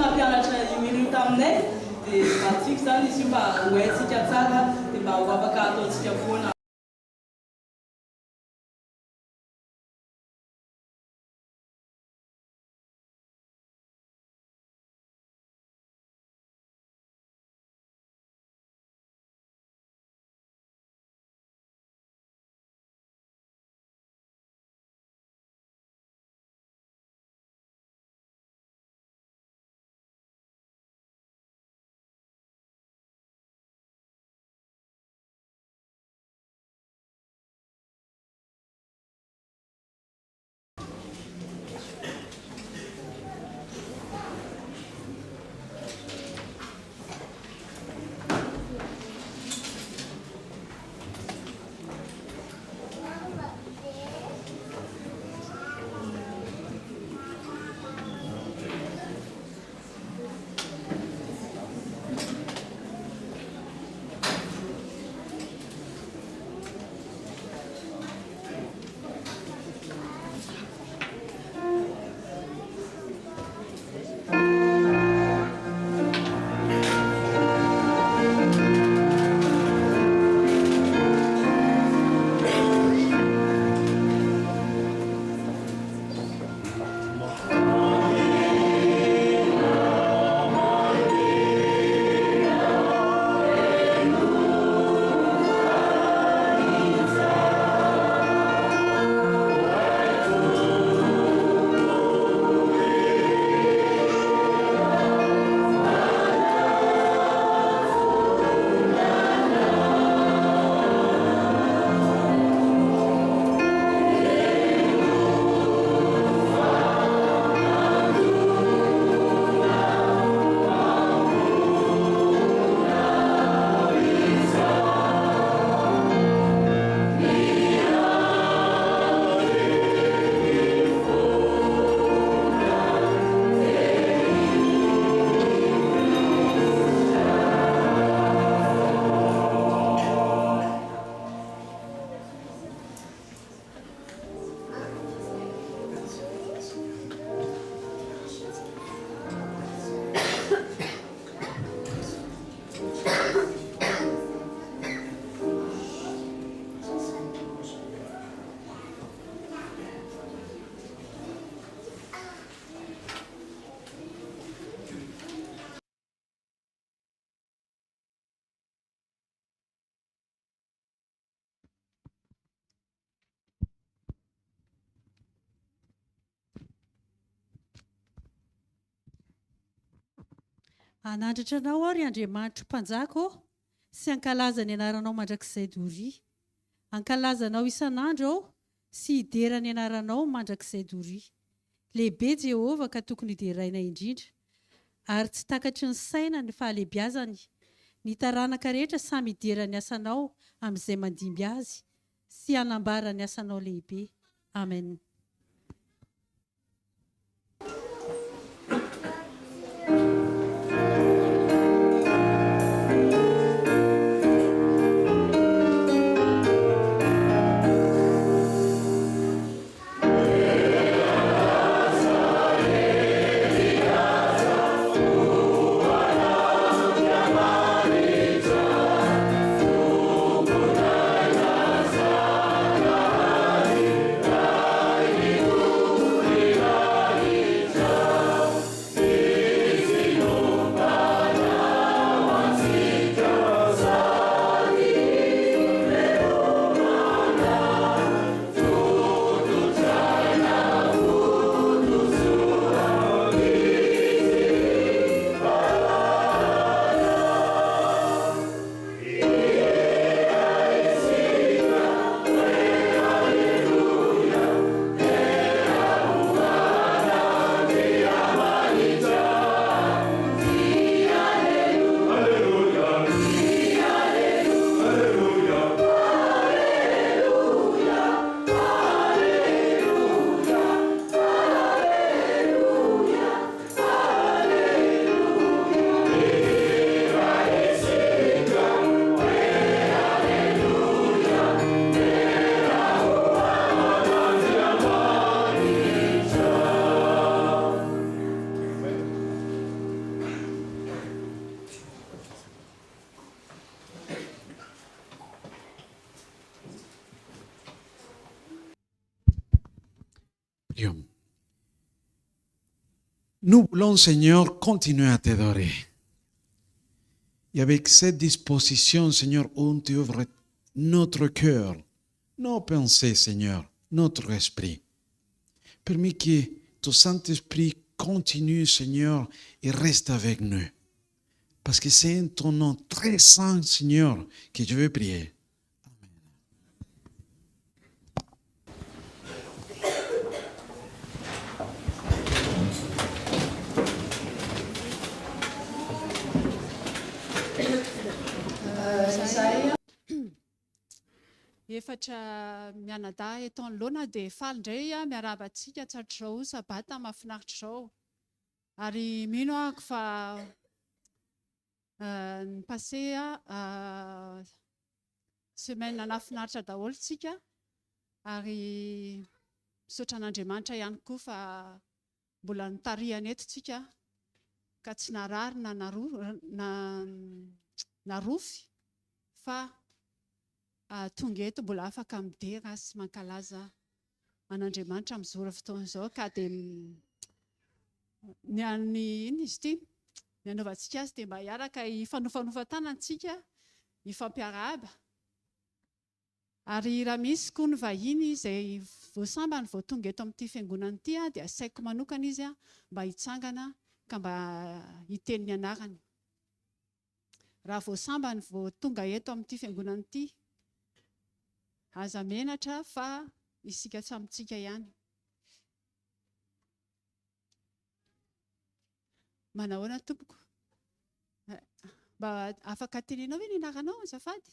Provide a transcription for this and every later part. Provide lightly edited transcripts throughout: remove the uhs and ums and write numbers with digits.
nampianatra imiry taminay dia matsiko zany izy io mba hoaitsika tsara dia mba ho afaka ataontsika foana. Anandratra anao ary Andriamanitra mpanjaka sy ankalaza ny anaranao mandrakizay doria. Ankalazanao isan'andro aho sy hidera ny anaranao mandrakizay doria. Lehibe Jehovah ka tokony hideraina indrindra ary tsy takatry ny saina ny fahalebiazany. Ny taranaka rehetra samy hidera ny asanao amin'izay mandimby azy sy hanambara ny asanao lehibe. Amen. Amen. podium. Nous voulons, Seigneur, continuer à t'adorer. Et avec cette disposition, Seigneur, on t'ouvre notre cœur, nos pensées, Seigneur, notre esprit. Permets que ton Saint-Esprit continue, Seigneur, et reste avec nous. Parce que c'est en ton nom très saint, Seigneur, que je veux prier. Efatra mianadahy eto anoloana dia faly indray miarabantsika tsatr'izao sabata mahafinaritra izao. Ary mino ahako fa ny passé semaine nahafinaritra daholo tsika ary misaotra an'Andriamanitra ihany koa fa mbola nitarihana eto tsika ka tsy narary na rofy fa tonga eto mbola afaka midera sy mankalaza an'Andriamanitra amin'izao fotoana izao ka dia ny ino izy ity ny anaovantsika azy dia mba hiaraka hifanofanofantanantsika hifampiarahaba ary raha misy koa ny vahiny izay voasambany vao tonga eto amin'ity fiangonana ity dia asaiko manokana izy mba hitsangana ka mba hiteny ny anarany. Raha voasambany vao tonga eto amin'ity fiangonana ity aza menatra fa isika samitsika ihany. Manahoana tompoko? Mba afaka tenenao hoe ny anaranao azafady?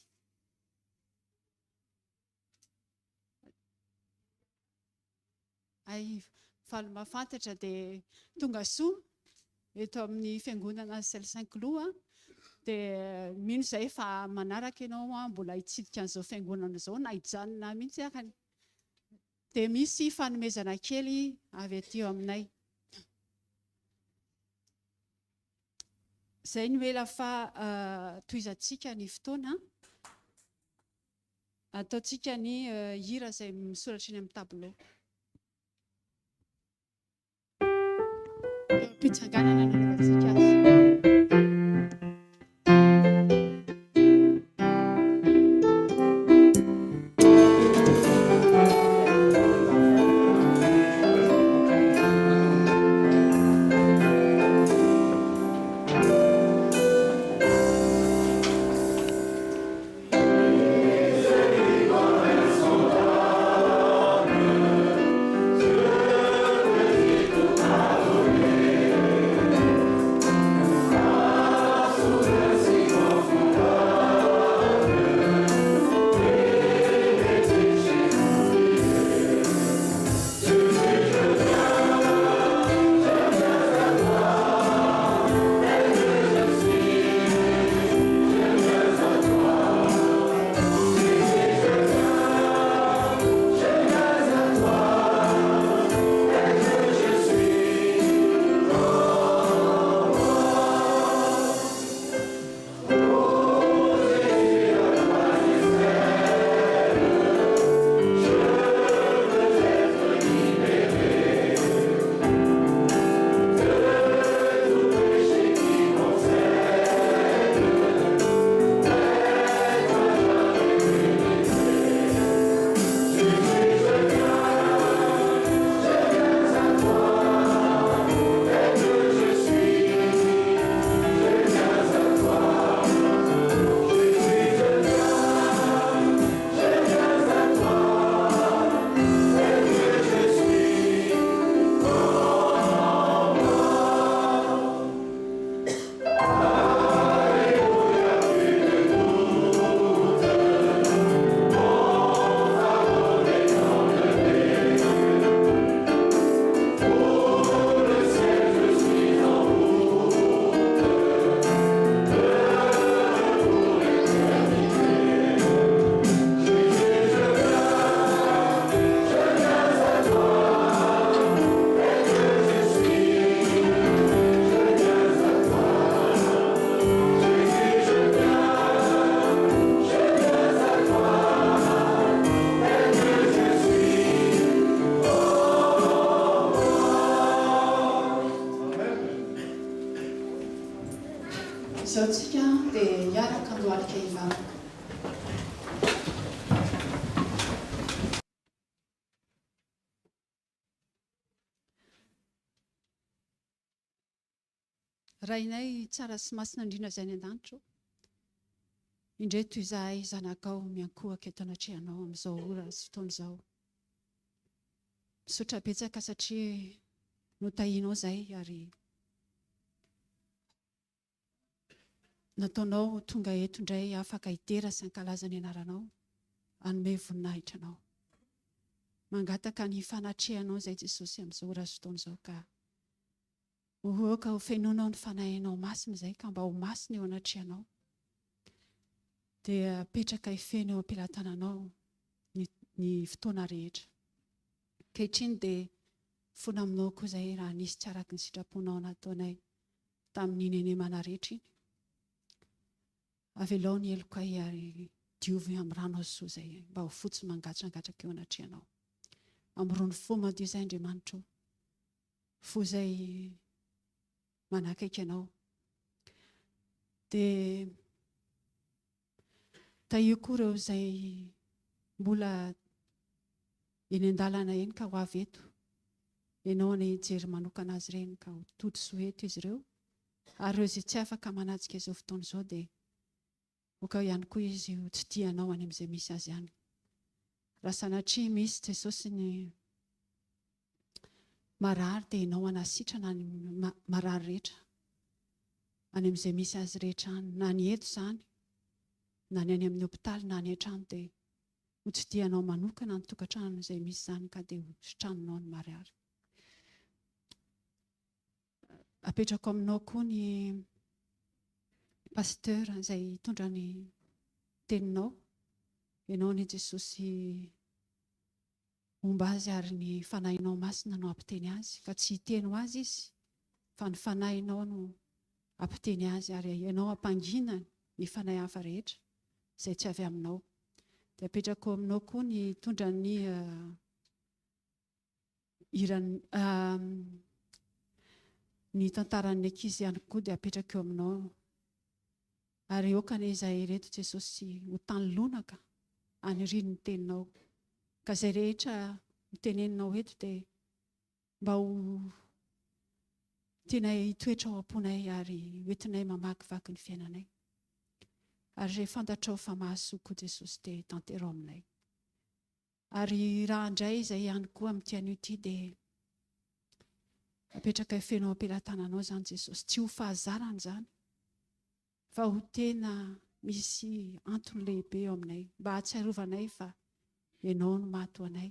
Ay, faly mahafantatra dia tonga soa eto amin'ny fiangonana Saint Saint-Cloud dia mino izay fa manaraka ianao mbola hitsidika an'izao fiangonana izao na hijanona mihitsy arany. Dia misy fanomezana kely avy aty aminay. Izay no ela fa tohizantsika ny fotoana. Ataontsika ny hira izay misoratra eny amin'ny tableau. Mpitsanganana nanaovantsika azy. Izao tsika dia hiaraka handoalika ivavaka. Rainay tsara sy masina indrindra izay ny an-danitra. Indray toy izahay zanakao miankohaka eto anatrehanao amin'izao ora sy fotoana izao. Misaotra betsaka satria notahianao izay ary nataonao tonga eto indray afaka hitera sy hankalaza ny anaranao, hanome voninahitra anao. Mangataka ny fanatrehanao izay Jesosy amin'izao ora sy fotoana izao ka ka ho fenoinao ny fanahinao masina izay ka mba ho masina eo anatrehanao. Dia apetraka hifeno eo am-pelatananao ny fotoana rehetra. Ankehitriny dia fona aminao koa izay raha nisy tsy araky ny sitraponao nataonay tamin'ny nenenana rehetra iny. Avelao ny elokay ary diovy amin'ny rano azo izay mba ho fotsy mangatrangatraka eo anatrehanao. Amin'irony fo madio izay Andriamanitra, fo izay manakaiky anao. Dia tahio koa ireo izay mbola eny an-dalana eny ka ho avy eto. Ianao ny jery manokana azy ireny ka ho tody soeto izy ireo. Ary ireo izay tsy afaka manajika izao fotoana izao dia hoka ihany koa izy ho tsy tianao any amin'izay misy azy ihany. Raha sanatria misy Jesosy ny marary dia ianao anasitrana ny marary rehetra any amin'izay misy azy rehetra any, na ny eto izany, na ny any amin'ny hopitaly, na ny an-trano dia ho tsy tianao manokana ny tokantrano izay misy izany ka dia ho sitranonao ny marary. Apetrako aminao koa ny pasteur izay hitondra ny teninao. Ianao ny Jesosy omba azy ary ny fanahinao masina no ampiteny azy, ka tsy hiteno azy izy fa ny fanahinao no ampiteny azy ary ianao ampangina ny fanahy hafa rehetra izay tsy avy aminao. Dia apetrako aminao koa ny hitondra ny ny tantaran'ny ankizy ihany koa dia apetraka eo aminao. Ary aokana izay reto Jesosy ho tanilonaka haniriany ny teninao. Ka izay rehetra miteneninao eto dia mba ho tianay hitoetra ao am-ponay ary hoentinay mamakivaky ny fiainanay. Ary izay fantatrao fa mahasoa koa Jesosy dia tanterao aminay. Ary raha indray izay ihany koa amin'ity anio ity dia apetraka hifenao am-pelatananao izany Jesosy. Tsy ho fahazarana izany fa ho tena misy antony lehibe eo aminay mba hatsiarovanay fa ianao no mahatoanay.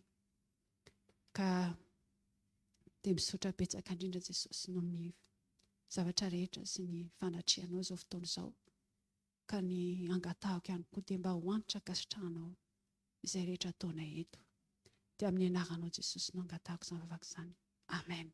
Ka dia misaotra betsaka indrindra Jesosy noho ny zavatra rehetra sy ny fanatrehanao izao fotoana izao. Ka ny angatahako ihany koa dia mba ho antitra kasitrahanao izay rehetra ataonay eto. Dia amin'ny anaranao Jesosy no angatahako izany vavaka izany. Amen.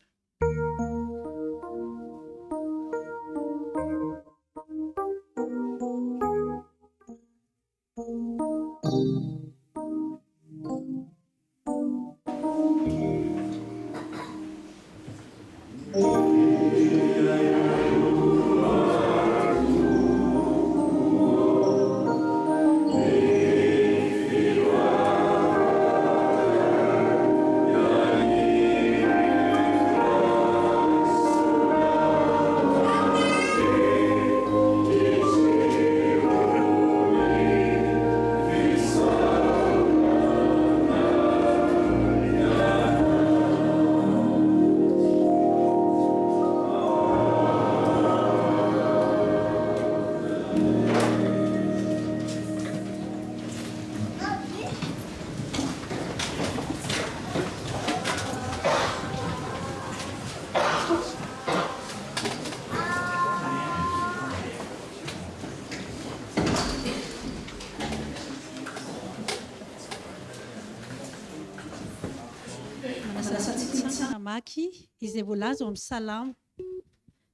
Maky izay voalaza ao amin'ny salamo.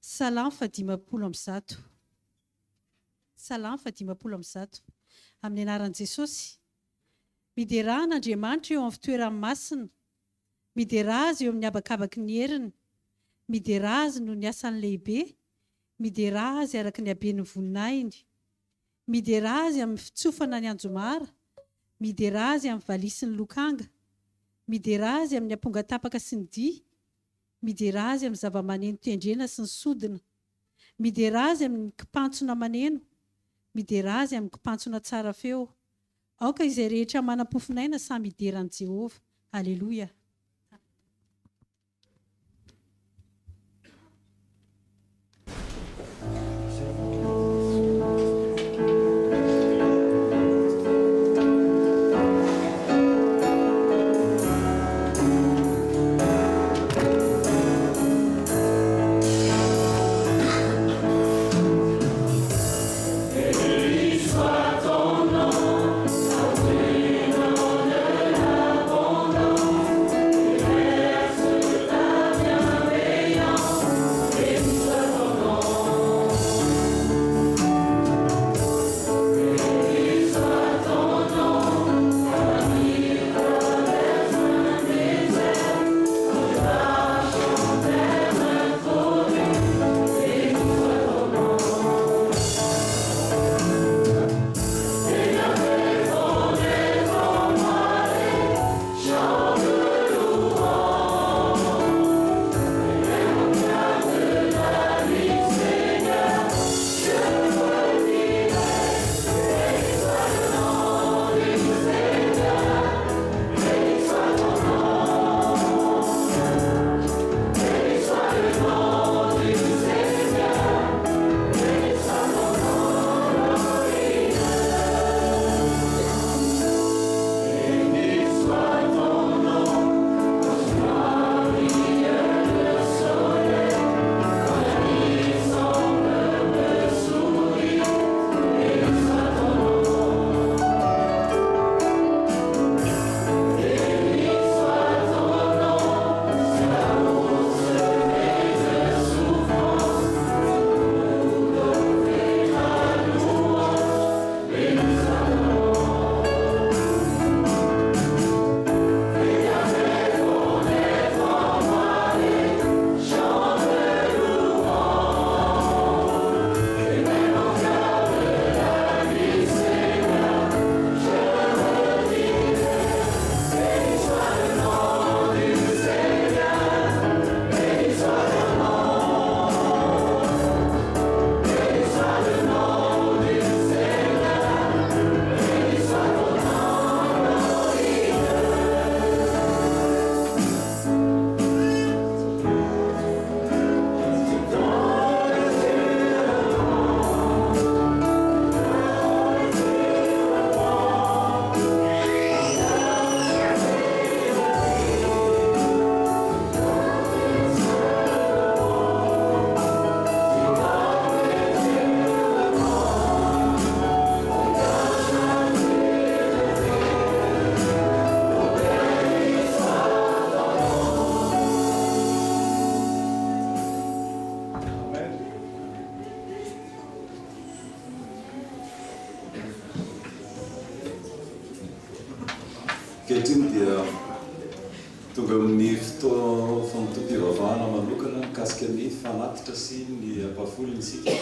Salamo fadimapolo amby zato. Salamo fadimapolo amby zato. Amin'ny anaran'i Jesosy. Mideran'Andriamanitra eo amin'ny fitoerany masina. Midera azy eo amin'ny habakabaky ny heriny. Midera azy no ny asany lehibe. midera azy araka ny habeny voninahiny, midera azy amin'ny fitsofana ny anjomara, midera azy amin'ny valisin'ny lokanga, midera azy amin'ny amponga tapaka sy ny dia, midera azy amin'ny zava-maneno tendrena sy ny sodina, midera azy amin'ny kipantsona maneno, midera azy amin'ny kipantsona tsara feo. Aoka izay rehetra manam-pofinaina samy ideran'i Jehovah. Alleluia. Kehitriny dia tonga amin'ny fotoa fanotom-pivavahana manokana mikasika ny fanatitra sy ny ampafolony isika.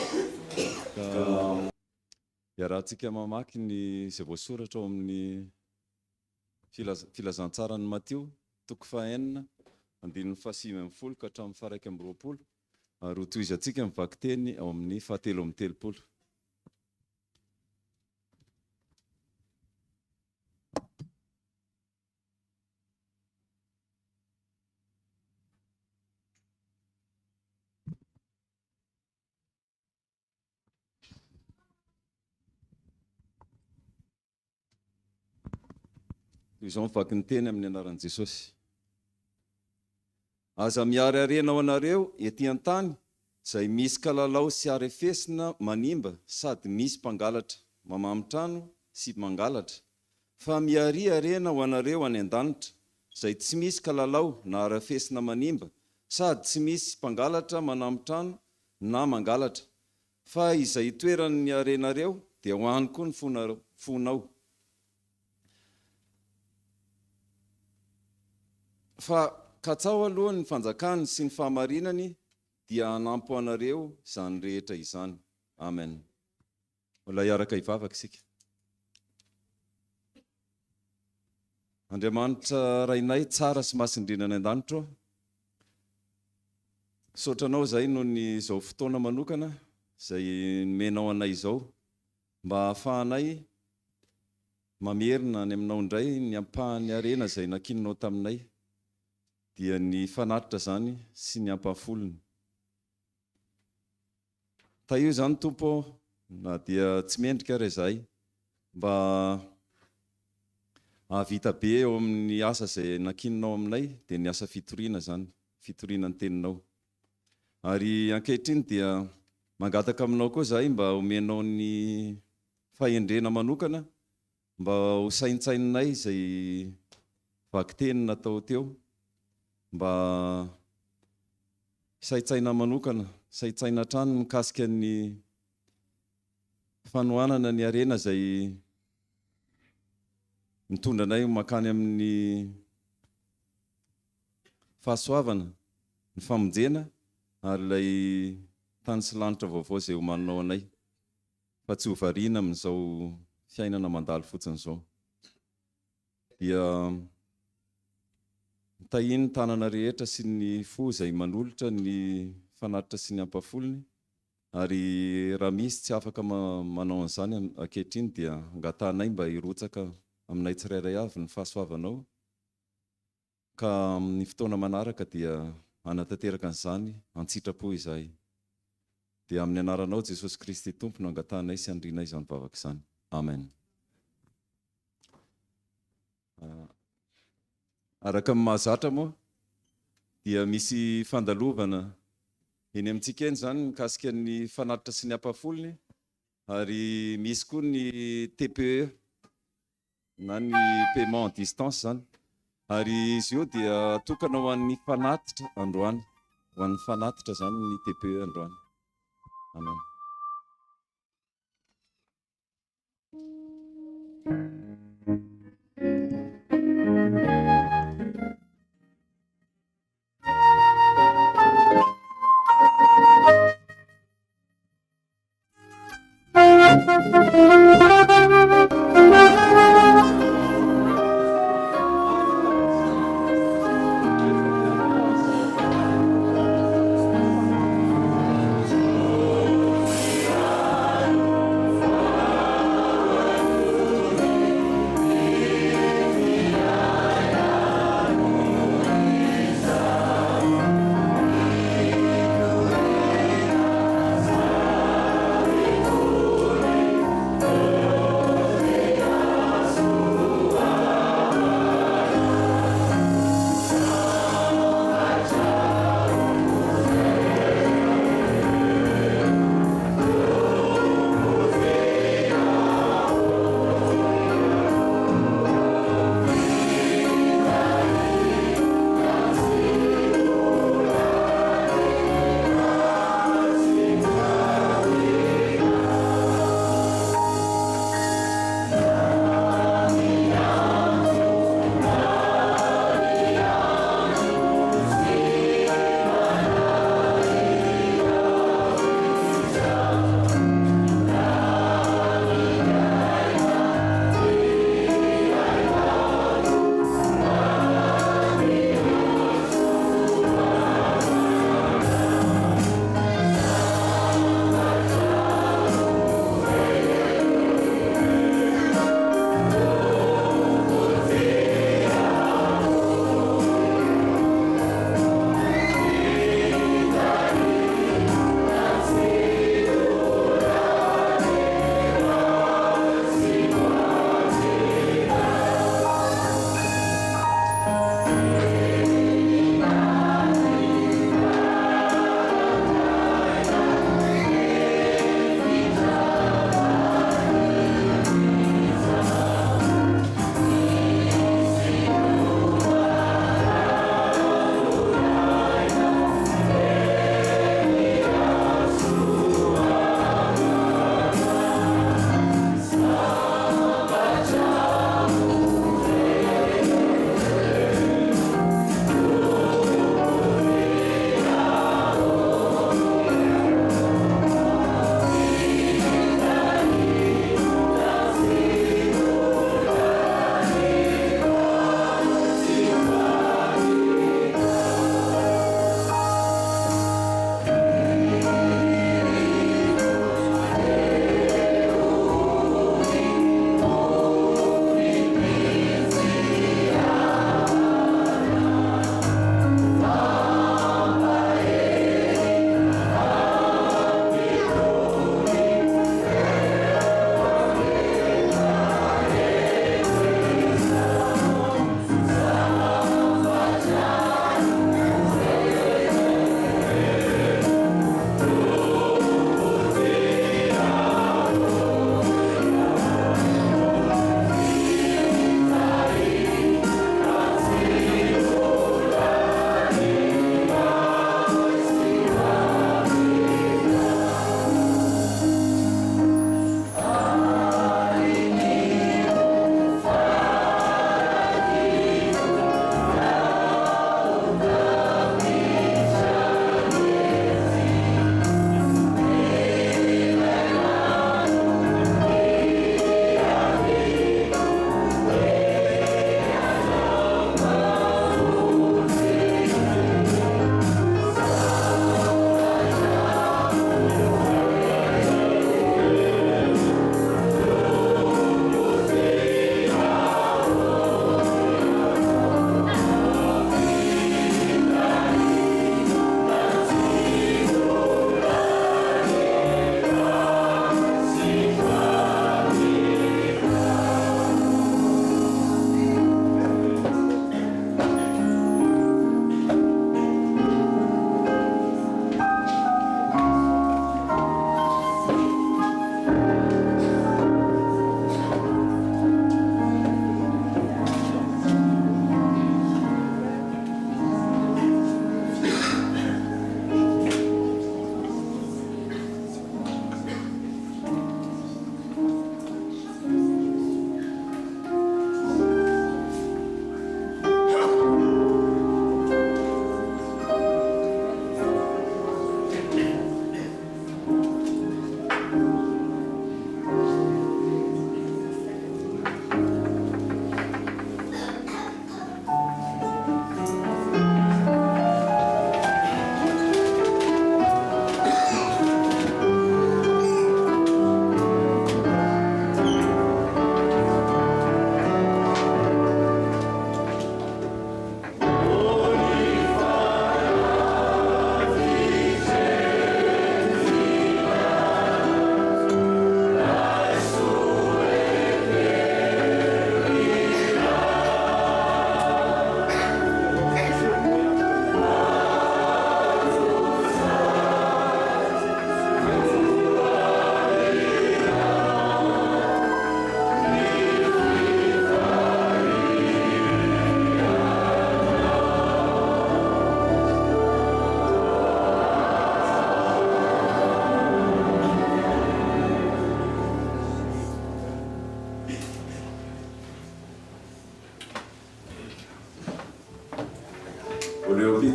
Ka iarahantsika mamaky ny izay voasoratra ao amin'ny filazantsarany Matio, toko 4, andininy 5 ka hatramin'ny 120, ary ho tohizantsika mivaky teny ao amin'ny 7:30. Izao mivaky ny teny amin'ny anaran'i Jesosy. Aza miary harena ao anareo ety an-tany, izay misy kalalao sy arefesina manimba sady misy mpangalatra, mamamitrano sy mangalatra. Fa miary harena ho anareo any an-danitra, izay tsy misy kalalao na arefesina manimba, sady tsy misy mpangalatra manamitrano na mangalatra. Fa izay toeran'ny harenareo dia ho any koa ny fonao. Fa katsao aloha ny fanjakany sy ny fahamarinany dia hanampo anareo izany rehetra izany. Amen. Mbola hiaraka hivavaka isika. Andriamanitra rainay tsara sy masindrina any an-danitra, saotranao izay noho ny izao fotoana manokana izay nomenao anay izao, mba hahafahanay mamerina any aminao indray ny ampahany arena izay nakininao taminay, dia ny fanatitra zany sy ny ampahafolony. Taio zany Tompo, na dia tsy mendrika ary izahay, mba ahavita be eo amin'ny asa izay nakininao aminay, dia ny asa fitoriana zany, fitoriana ny teninao. Ary ankehitriny dia mangataka aminao koa izahay mba omenao ny fahendrena manokana, mba ho saintsainay izay vakiteny natao teo, mba saintsaina manokana, saintsaina trano mikasika ny fanohanana ny arena izay mitondra anay makany amin'ny fahasoavana, ny famonjena, ary ilay tany sy lanitra vaovao izay homaninao anay, fa tsy ho variana amin'izao fiainana mandalo fotsiny izao. Dia tahiny tanana rehetra sy ny fo izay manolotra ny fanatitra sy ny ampafolony, ary raha misy tsy afaka manao an'izany ankehitriny dia angatanay mba hirotsaka aminay tsirairay avy ny fahasoavanao, ka amin'ny fotoana manaraka dia hanatanteraka an'izany an-tsitrapo izahay. Dia amin'ny anaranao Jesosy Kristy Tompo no angatanay sy andrinay izany vavaka izany. Amen. Araka amin'ny mahazatra moa dia misy fandalovana eny amintsika eny zany mikasika ny fanatitra sy ny ampafolony, ary misy koa ny TPE na ny paiement à distance zany, ary izy io dia tokana ho an'ny fanatitra androany, ho an'ny fanatitra zany ny TPE androany. Amen.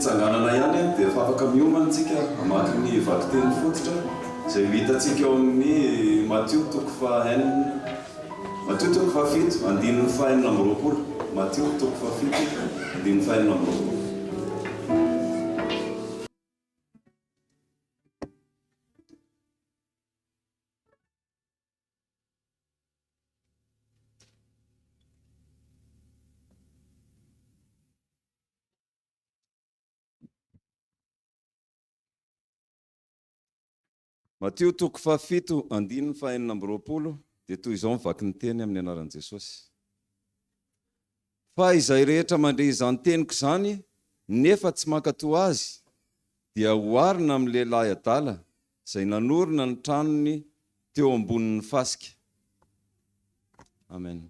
fitsanganana ihany dia efa afaka miomana antsika hamaky ny vakiteny fototra izay hitantsika eo amin'ny Matthieu toko fahaenina Matthieu toko fahafito andininy fahaenina amby roapolo Matthieu toko fahafito andininy fahaenina amby roapolo. Matthieu toko fahafito andininy fahaenina amby roapolo dia toy izao mivaky ny teny amin'ny anaran'i Jesosy. Fa izay rehetra mandre izany teniko izany nefa tsy mankatoa azy dia hoarina amin'ny lehilahy adala izay nanorina ny tranony teo ambonin'ny fasika. Amen.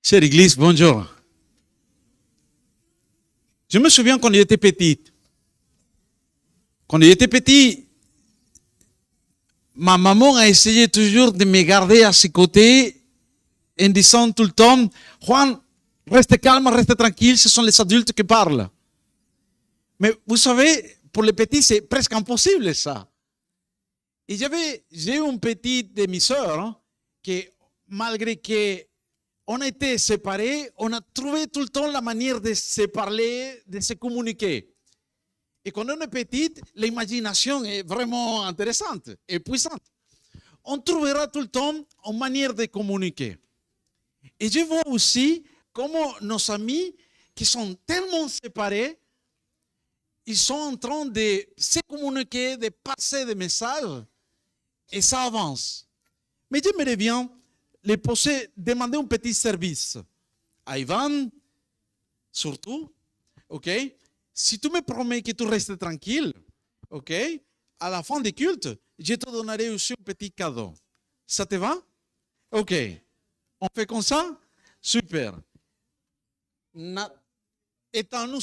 Chère Église, bonjour. Je me souviens quand j'étais petite. Quand j'étais petit, ma maman a essayé toujours de me garder à ses côtés en disant tout le temps, Juan, reste calme, reste tranquille, ce sont les adultes qui parlent. Mais vous savez, pour les petits, c'est presque impossible ça. Et j'ai eu une petite de mes sœurs hein, qui, malgré que on a été séparés, on a trouvé tout le temps la manière de se parler, de se communiquer. Et quand on est petite, l'imagination est vraiment intéressante et puissante. On trouvera tout le temps une manière de communiquer. Et je vois aussi comment nos amis qui sont tellement séparés, ils sont en train de se communiquer, de passer des messages, et ça avance. Mais j'aimerais bien les poser, demander un petit service à Ivan, surtout, ok? Si tu me promets que tu restes tranquille, ok? À la fin du culte, je te donnerai aussi un petit cadeau. Ça te va? Ok. On fait comme ça? Super. Étant-nous,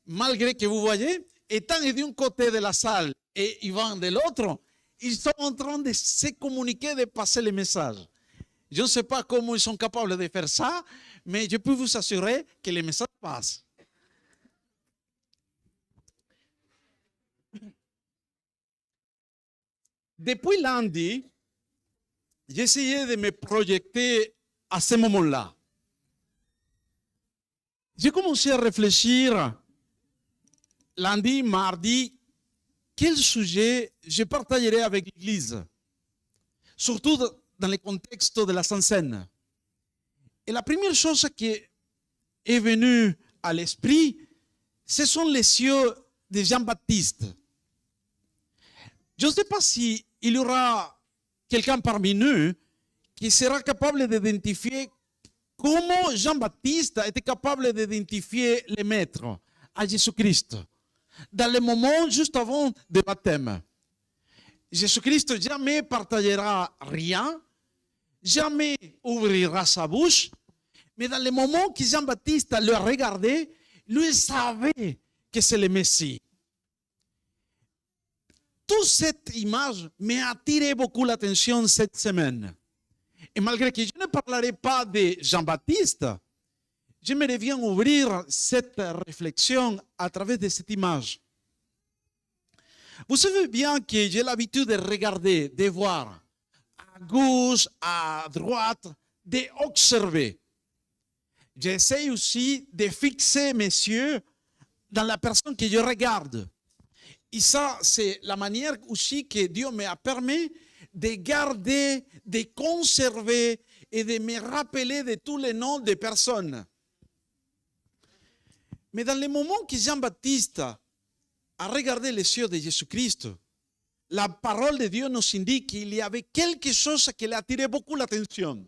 malgré que vous voyez, étant d'un côté de la salle et Yvan de l'autre, ils sont en train de se communiquer, de passer les messages. Je ne sais pas comment ils sont capables de faire ça, mais je peux vous assurer que les messages passent. Depuis lundi, j'ai essayé de me projeter à ce moment-là. J'ai commencé à réfléchir lundi, mardi, quel sujet je partagerai avec l'Église, surtout dans le contexte de la Sainte Seine. Et la première chose qui est venue à l'esprit, ce sont les cieux de Jean-Baptiste. Je ne sais pas s'il y aura quelqu'un parmi nous qui sera capable d'identifier comment Jean-Baptiste était capable d'identifier le Maître à Jésus-Christ dans le moment juste avant le baptême. Jésus-Christ jamais partagera rien, jamais ouvrira sa bouche, mais dans le moment que Jean-Baptiste le regardait, lui savait que c'est le Messie. Toute cette image m'a attiré beaucoup l'attention cette semaine. Et malgré que je ne parlerai pas de Jean-Baptiste, j'aimerais bien ouvrir cette réflexion à travers de cette image. Vous savez bien que j'ai l'habitude de regarder, de voir à gauche, à droite, d'observer. J'essaie aussi de fixer mes yeux dans la personne que je regarde. Et ça, c'est la manière aussi que Dieu m'a permis de garder, de conserver et de me rappeler de tous les noms des personnes. Mais dans le moment que Jean-Baptiste a regardé les cieux de Jésus-Christ, la parole de Dieu nous indique qu'il y avait quelque chose qui lui attirait beaucoup l'attention.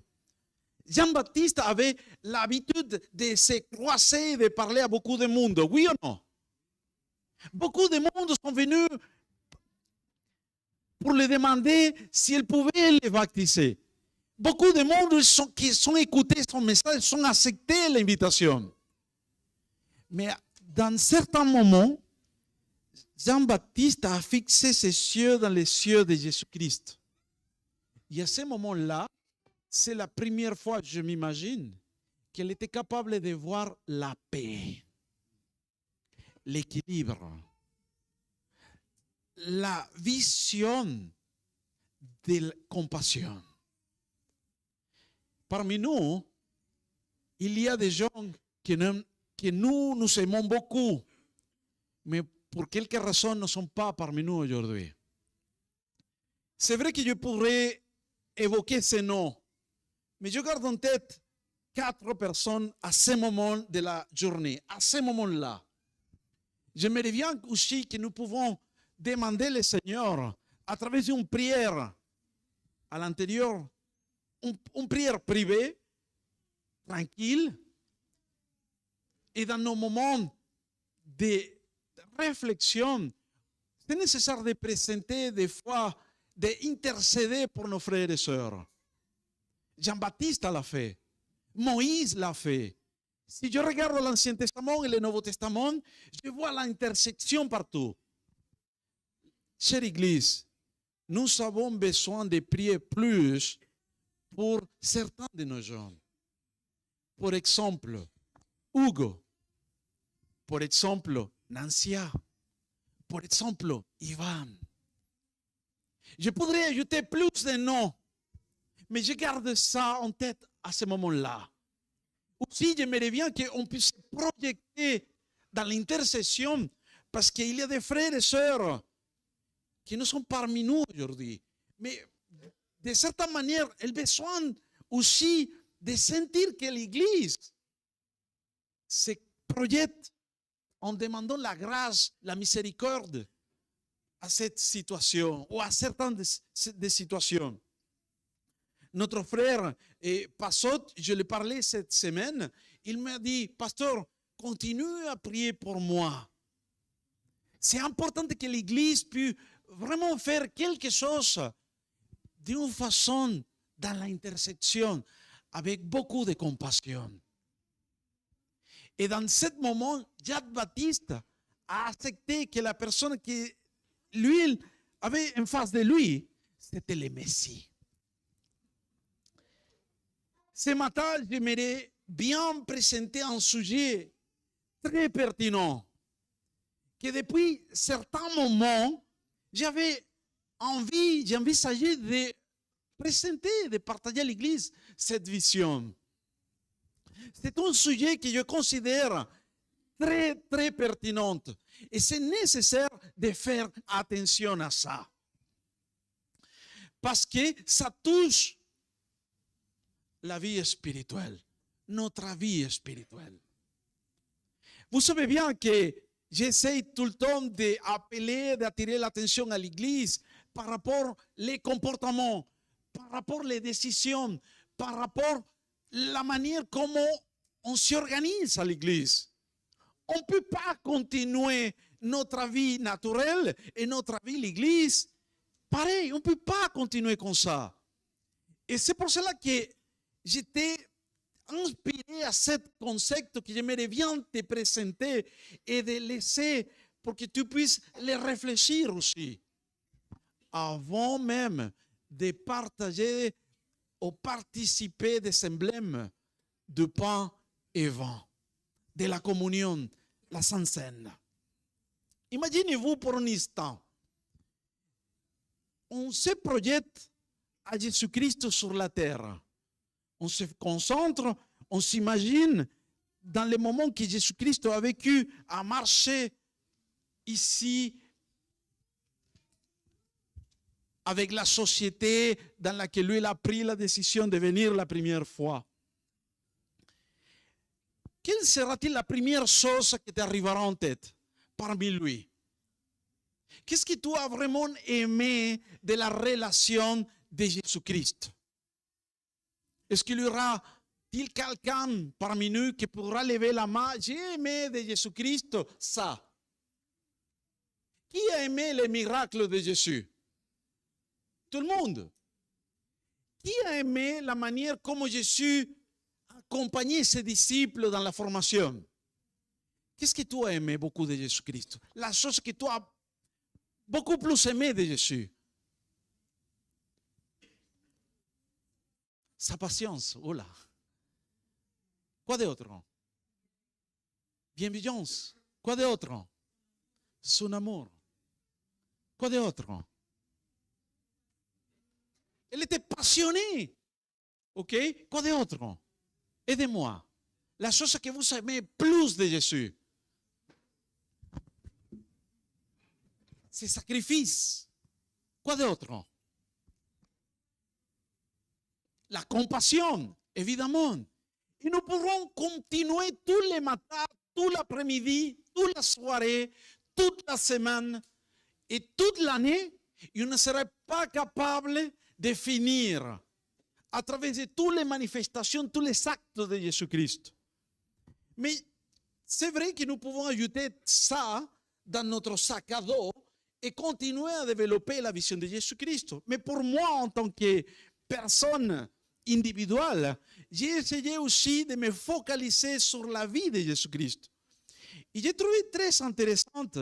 Jean-Baptiste avait l'habitude de se croiser et de parler à beaucoup de monde, oui ou non? Beaucoup de monde sont venus pour lui demander s'il pouvait les baptiser. Beaucoup de monde qui sont écoutés son message, sont acceptés l'invitation. Mais dans certains moments, Jean-Baptiste a fixé ses yeux dans les cieux de Jésus-Christ. Et à ce moment-là, c'est la première fois, je m'imagine, qu'elle était capable de voir la paix, l'équilibre, la vision de la compassion. Parmi nous, il y a des gens que nous aimons beaucoup, mais pour quelque raison ne sont pas parmi nous aujourd'hui. C'est vrai que je pourrais évoquer ces noms, mais je garde en tête 4 personnes à ce moment de la journée, à ce moment-là. J'aimerais bien aussi que nous pouvons demander le Seigneur à travers une prière à l'intérieur, une prière privée, tranquille, et dans nos moments de réflexion, c'est nécessaire de présenter des fois, d'intercéder pour nos frères et sœurs. Jean-Baptiste l'a fait, Moïse l'a fait. Si je regarde l'Ancien Testament et le Nouveau Testament, je vois l'intersection partout. Chère Église, nous avons besoin de prier plus pour certains de nos jeunes. Par exemple, Hugo. Par exemple, Nancia. Par exemple, Ivan. Je pourrais ajouter plus de noms, mais je garde ça en tête à ce moment-là. Aussi, j'aimerais bien qu'on puisse projeter dans l'intercession, parce qu'il y a des frères et sœurs qui ne sont parmi nous aujourd'hui. Mais de certaine manière, elles ont besoin aussi de sentir que l'Église se projette en demandant la grâce, la miséricorde à cette situation ou à certaines des situations. Notre frère Passot, je lui parlais cette semaine, il m'a dit, pasteur, continue à prier pour moi. C'est important que l'Église puisse vraiment faire quelque chose d'une façon dans l'intersection, avec beaucoup de compassion. Et dans ce moment, Jean-Baptiste a accepté que la personne que lui avait en face de lui, c'était le Messie. Ce matin, j'aimerais bien présenter un sujet très pertinent que depuis certains moments, j'avais envie, j'ai envisagé de présenter, de partager à l'Église cette vision. C'est un sujet que je considère très, très pertinent. Et c'est nécessaire de faire attention à ça. Parce que ça touche la vie spirituelle, notre vie spirituelle. Vous savez bien que j'essaie tout le temps d'appeler, d'attirer l'attention à l'Église par rapport aux comportements, par rapport aux décisions, par rapport à la manière comment on s'organise à l'Église. On ne peut pas continuer notre vie naturelle et notre vie l'Église. Pareil, on ne peut pas continuer comme ça. Et c'est pour cela que j'étais inspiré à ce concept que j'aimerais bien te présenter et de laisser pour que tu puisses les réfléchir aussi. Avant même de partager ou participer des emblèmes de pain et vin, de la communion, la Sainte Seine. Imaginez-vous pour un instant, on se projette à Jésus-Christ sur la terre. On se concentre, on s'imagine dans les moments que Jésus-Christ a vécu, a marché ici avec la société dans laquelle lui il a pris la décision de venir la première fois. Quelle sera-t-il la première chose qui t'arrivera en tête parmi lui? Qu'est-ce que tu as vraiment aimé de la relation de Jésus-Christ? Est-ce qu'il y aura-t-il quelqu'un parmi nous qui pourra lever la main? J'ai aimé de Jésus-Christ ça. Qui a aimé les miracles de Jésus? Tout le monde. Qui a aimé la manière comme Jésus accompagnait ses disciples dans la formation? Qu'est-ce que tu as aimé beaucoup de Jésus-Christ? La chose que tu as beaucoup plus aimé de Jésus. Sa patience, oh là. Quoi d'autre? Bienveillance. Quoi d'autre? Son amour. Quoi d'autre? Elle était passionnée. Ok? Quoi d'autre? Aidez-moi. La chose que vous aimez plus de Jésus. Ses sacrifices. Quoi d'autre? La compassion, évidemment. Et nous pourrons continuer tous les matins, tout l'après-midi, toute la soirée, toute la semaine et toute l'année. Et on ne serait pas capable de finir à travers de toutes les manifestations, tous les actes de Jésus-Christ. Mais c'est vrai que nous pouvons ajouter ça dans notre sac à dos et continuer à développer la vision de Jésus-Christ. Mais pour moi, en tant que personne individuelle, j'ai essayé aussi de me focaliser sur la vie de Jésus-Christ. Et j'ai trouvé très intéressante,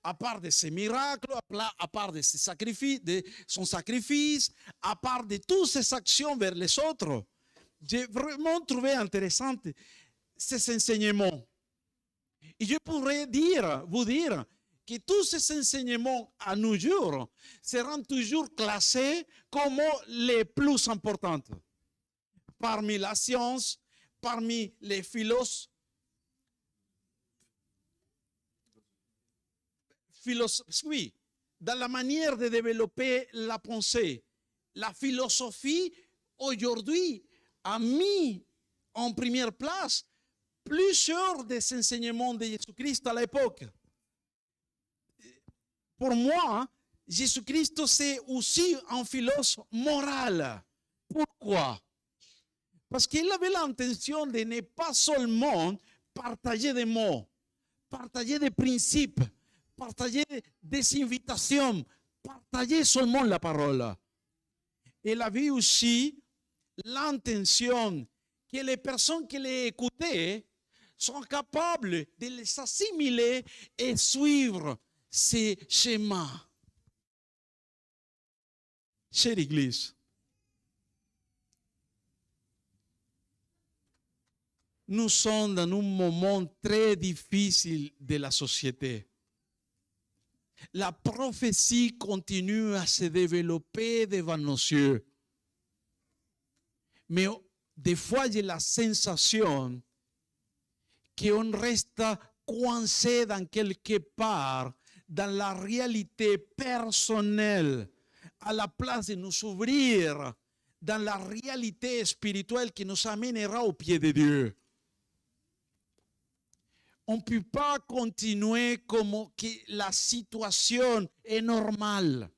à part de ses miracles, à part de son sacrifice, à part de toutes ses actions vers les autres, j'ai vraiment trouvé intéressante ces enseignements. Et je pourrais vous dire que tous ces enseignements à nos jours seront toujours classés comme les plus importants. Parmi la science, parmi les philosophes, oui, dans la manière de développer la pensée. La philosophie, aujourd'hui, a mis en première place plusieurs des enseignements de Jésus-Christ à l'époque. Pour moi, Jésus-Christ, c'est aussi un philosophe moral. Pourquoi? Parce qu'il avait l'intention de ne pas seulement partager des mots, partager des principes, partager des invitations, partager seulement la parole. Il avait aussi l'intention que les personnes qui l'écoutaient sont capables de les assimiler et suivre ces schémas. Chère Église, nous sommes dans un moment très difficile de la société. La prophétie continue à se développer devant nos yeux. Mais des fois, j'ai la sensation qu'on reste coincé dans quelque part, dans la réalité personnelle, à la place de nous ouvrir dans la réalité spirituelle qui nous amènera au pied de Dieu. On ne peut pas continuer comme que la situation est normale.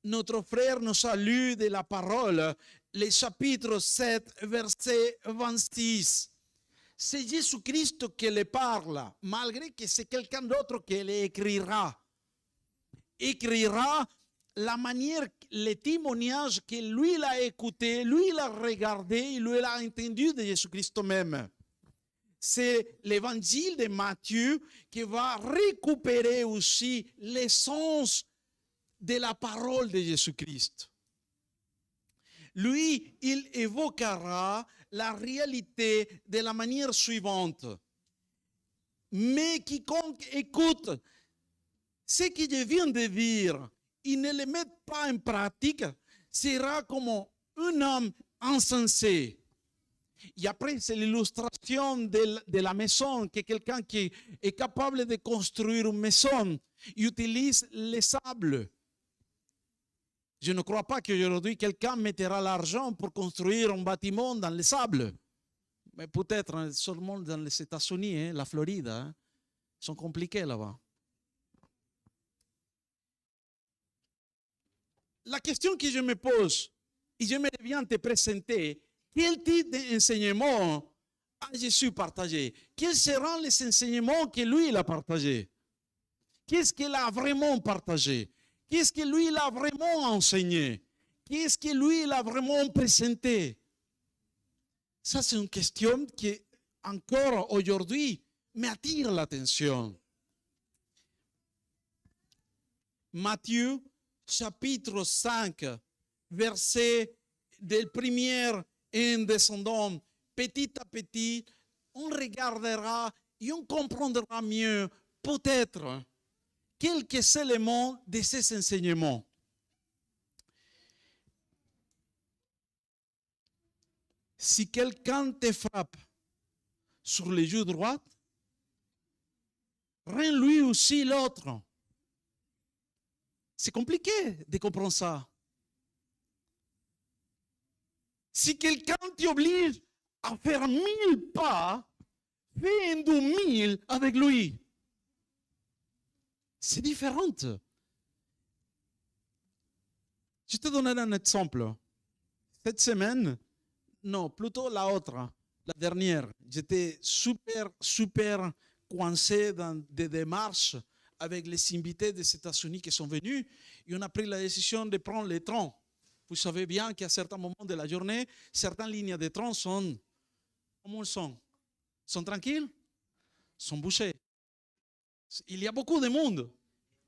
Notre frère nous a lu de la parole, le chapitre 7, verset 26. C'est Jésus-Christ qui le parle, malgré que c'est quelqu'un d'autre qui l'écrira. Écrira la manière, les témoignages que lui l'a écouté, lui l'a regardé, lui l'a entendu de Jésus-Christ même. C'est l'évangile de Matthieu qui va récupérer aussi l'essence de la parole de Jésus-Christ. Lui, il évoquera la réalité de la manière suivante. Mais quiconque écoute ce que je viens de dire, il ne le met pas en pratique, sera comme un homme insensé. Et après, c'est l'illustration de la maison, que quelqu'un qui est capable de construire une maison utilise le sable. Je ne crois pas qu'aujourd'hui, quelqu'un mettra l'argent pour construire un bâtiment dans le sable. Mais peut-être seulement dans les États-Unis, la Floride, sont compliqués là-bas. La question que je me pose, et j'aimerais bien te présenter, quel type d'enseignement a Jésus partagé? Quels seront les enseignements que lui il a partagés? Qu'est-ce qu'il a vraiment partagé? Qu'est-ce que lui il a vraiment enseigné? Qu'est-ce que lui il a vraiment présenté? Ça, c'est une question qui, encore aujourd'hui, m'attire l'attention. Matthieu, chapitre 5, verset del premier en descendant, petit à petit, on regardera et on comprendra mieux, peut-être, quelques éléments de ces enseignements. Si quelqu'un te frappe sur les joues droites, rends-lui aussi l'autre. C'est compliqué de comprendre ça. Si quelqu'un t'oblige à faire 1000 pas, fais un 2000 avec lui. C'est différent. Je te donnerai un exemple. Cette semaine, non, plutôt la autre, la dernière, j'étais super coincé dans des démarches avec les invités des États-Unis qui sont venus et on a pris la décision de prendre les trains. Vous savez bien qu'à certains moments de la journée, certaines lignes de train sont, comment elles sont? Sont tranquilles? Sont bouchées. Il y a beaucoup de monde.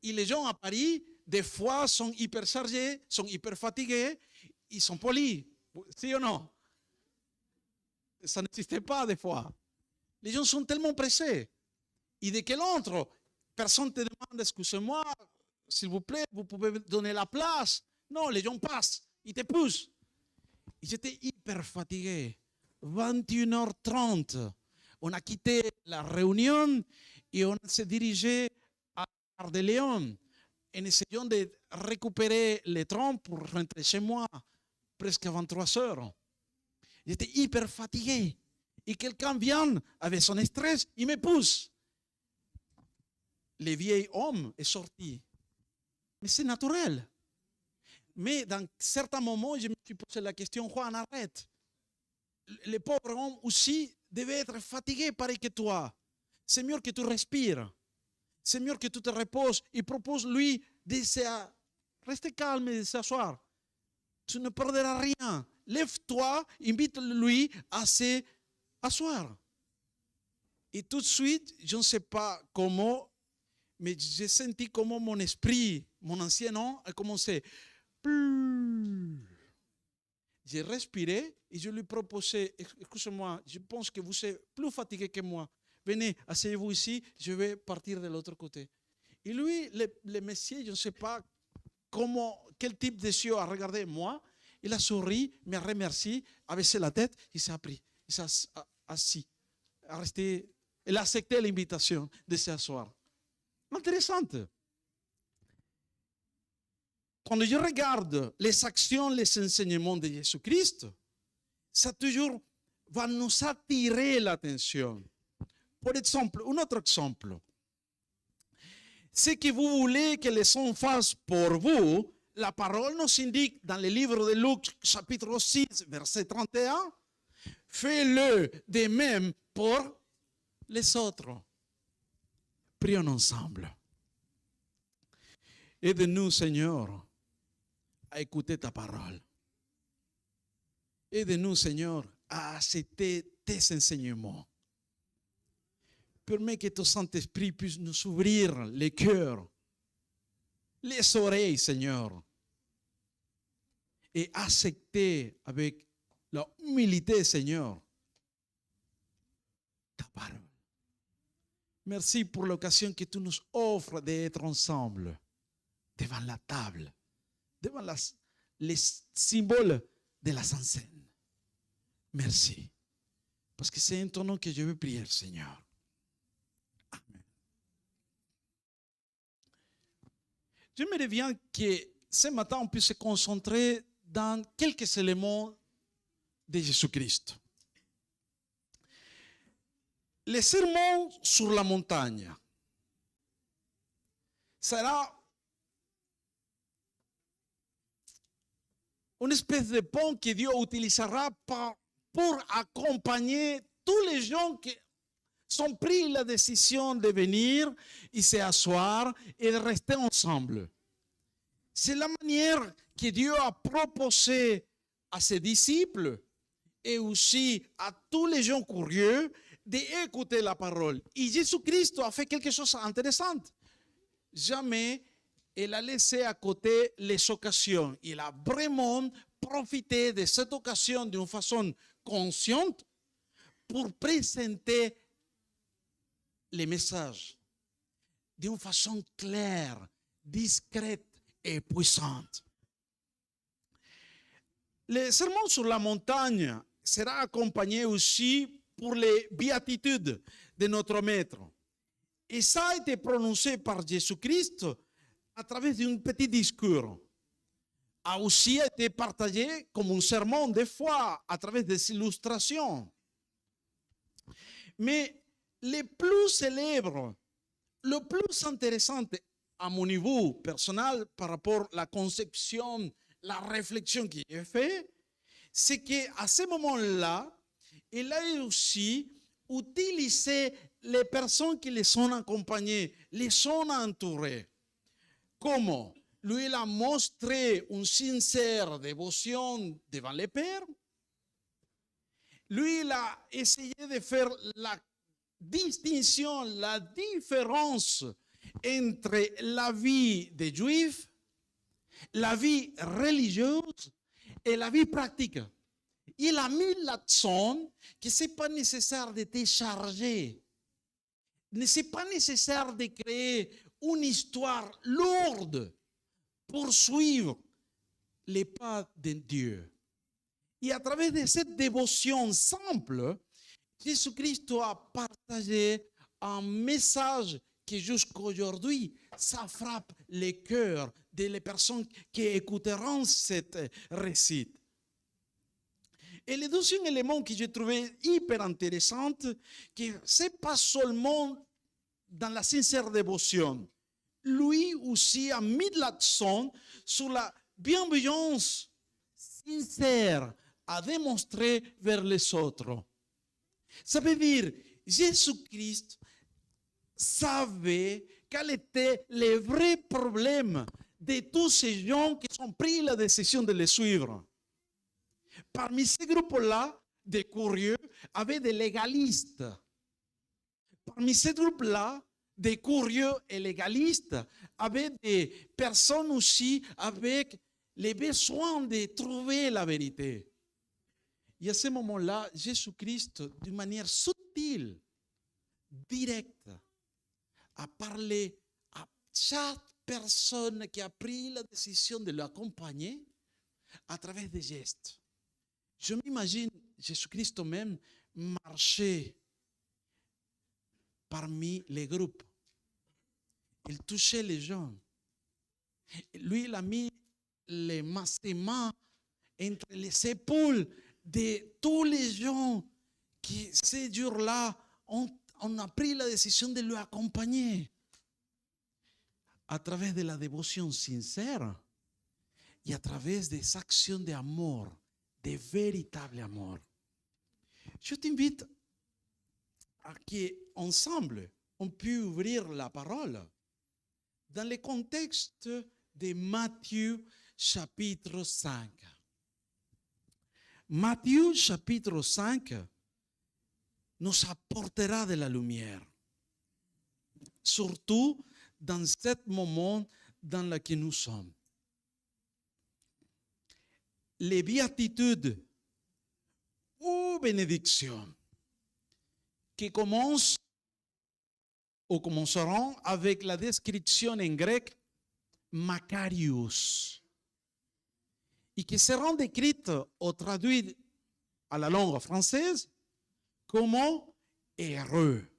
Et les gens à Paris, des fois, sont hyper chargés, sont hyper fatigués, ils sont polis. Si ou non? Ça n'existait pas des fois. Les gens sont tellement pressés. Et dès qu'elle entre, personne ne te demande, excusez-moi, s'il vous plaît, vous pouvez donner la place. Non, les gens passent, ils te poussent. Et j'étais hyper fatigué. 21h30, on a quitté la réunion et on s'est dirigé à la gare de Lyon en essayant de récupérer les trains pour rentrer chez moi, presque à 23h. J'étais hyper fatigué. Et quelqu'un vient avec son stress, il me pousse. Le vieil homme est sorti. Mais c'est naturel. Mais dans certains moments, je me suis posé la question, Juan, arrête. Le pauvre homme aussi devait être fatigué pareil que toi. C'est mieux que tu respires. C'est mieux que tu te reposes. Il propose lui de rester calme et de s'asseoir. Tu ne perdras rien. Lève-toi, invite-lui à s'asseoir. Et tout de suite, je ne sais pas comment, mais j'ai senti comment mon esprit, mon ancien homme, a commencé. J'ai respiré et je lui proposais, excusez-moi, je pense que vous êtes plus fatigué que moi. Venez, asseyez-vous ici, je vais partir de l'autre côté. Et lui, le monsieur, je ne sais pas comment, quel type de yeux a regardé moi. Il a souri, m'a remercié, a baissé la tête, il s'est pris, il s'est assis, a resté, il a accepté l'invitation de s'asseoir. Intéressante. Quand je regarde les actions, les enseignements de Jésus-Christ, ça toujours va nous attirer l'attention. Par exemple, un autre exemple. Ce que vous voulez que les hommes fassent pour vous, la parole nous indique dans le livre de Luc, chapitre 6, verset 31, fais-le de même pour les autres. Prions ensemble. Aide-nous, Seigneur, à écouter ta parole. Aide-nous, Seigneur, à accepter tes enseignements. Permets que ton Saint-Esprit puisse nous ouvrir les cœurs, les oreilles, Seigneur, et accepter avec la humilité, Seigneur, ta parole. Merci pour l'occasion que tu nous offres d'être ensemble devant la table, devant les symboles de la Sainte Seine. Merci. Parce que c'est en ton nom que je veux prier, Seigneur. Amen. J'aimerais bien que ce matin on puisse se concentrer dans quelques éléments de Jésus-Christ. Le sermon sur la montagne sera une espèce de pont que Dieu utilisera pour accompagner tous les gens qui sont pris la décision de venir et s'asseoir et de rester ensemble. C'est la manière que Dieu a proposé à ses disciples et aussi à tous les gens curieux d'écouter la parole. Et Jésus-Christ a fait quelque chose d'intéressant. Jamais il a laissé à côté les occasions. Il a vraiment profité de cette occasion d'une façon consciente pour présenter les messages d'une façon claire, discrète et puissante. Le sermon sur la montagne sera accompagné aussi pour les béatitudes de notre Maître. Et ça a été prononcé par Jésus-Christ à travers d'un petit discours. A aussi été partagé comme un sermon des fois à travers des illustrations. Mais le plus célèbre, le plus intéressant à mon niveau personnel par rapport à la conception, la réflexion que j'ai faite, c'est qu'à ce moment-là, il a aussi utilisé les personnes qui les ont accompagnées, les ont entourées. Comment? Lui, il a montré une sincère dévotion devant le Père. Lui, il a essayé de faire la distinction, la différence entre la vie des Juifs, la vie religieuse et la vie pratique. Il a mis l'accent que ce n'est pas nécessaire de décharger. Ce n'est pas nécessaire de créer une histoire lourde pour suivre les pas de Dieu. Et à travers de cette dévotion simple, Jésus-Christ a partagé un message qui jusqu'à aujourd'hui, ça frappe les cœurs des personnes qui écouteront cette récit. Et le deuxième élément que j'ai trouvé hyper intéressant, que ce n'est pas seulement dans la sincère dévotion. Lui aussi a mis l'accent sur la bienveillance sincère à démontrer vers les autres. Ça veut dire, Jésus-Christ savait quel était le vrai problème de tous ces gens qui ont pris la décision de le suivre. Parmi ces groupes-là, des curieux, avait des légalistes. parmi ces groupes-là, des curieux et légalistes, avec des personnes aussi avec les besoins de trouver la vérité. Et à ce moment-là, Jésus-Christ, d'une manière subtile, directe, a parlé à chaque personne qui a pris la décision de l'accompagner à travers des gestes. Je m'imagine Jésus-Christ même marcher parmi les groupes. Il touchait les gens. Lui, il a mis ses mains entre les épaules de tous les gens qui, ces jours-là, on a pris la décision de le accompagner à travers de la dévotion sincère et à travers des actions d'amour, de véritable amour. Je t'invite à qu'ensemble, on puisse ouvrir la parole dans le contexte de Matthieu chapitre 5. Matthieu chapitre 5 nous apportera de la lumière, surtout dans ce moment dans lequel nous sommes. Les béatitudes ou bénédictions qui commenceront avec la description en grec Makarios et qui seront décrites ou traduites à la langue française comme heureux.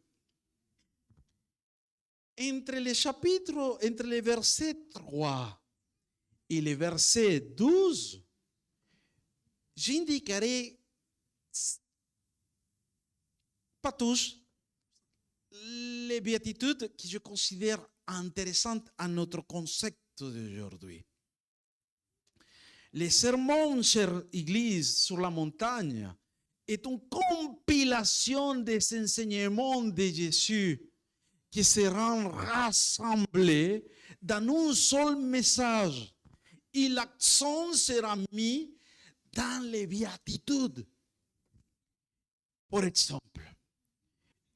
Entre les chapitres, entre les versets 3 et les versets 12, j'indiquerai, pas tous, les béatitudes que je considère intéressantes à notre concept d'aujourd'hui. Le sermon, chère Église, sur la montagne est une compilation des enseignements de Jésus qui seront rassemblés dans un seul message. Et l'accent sera mis dans les béatitudes. Par exemple,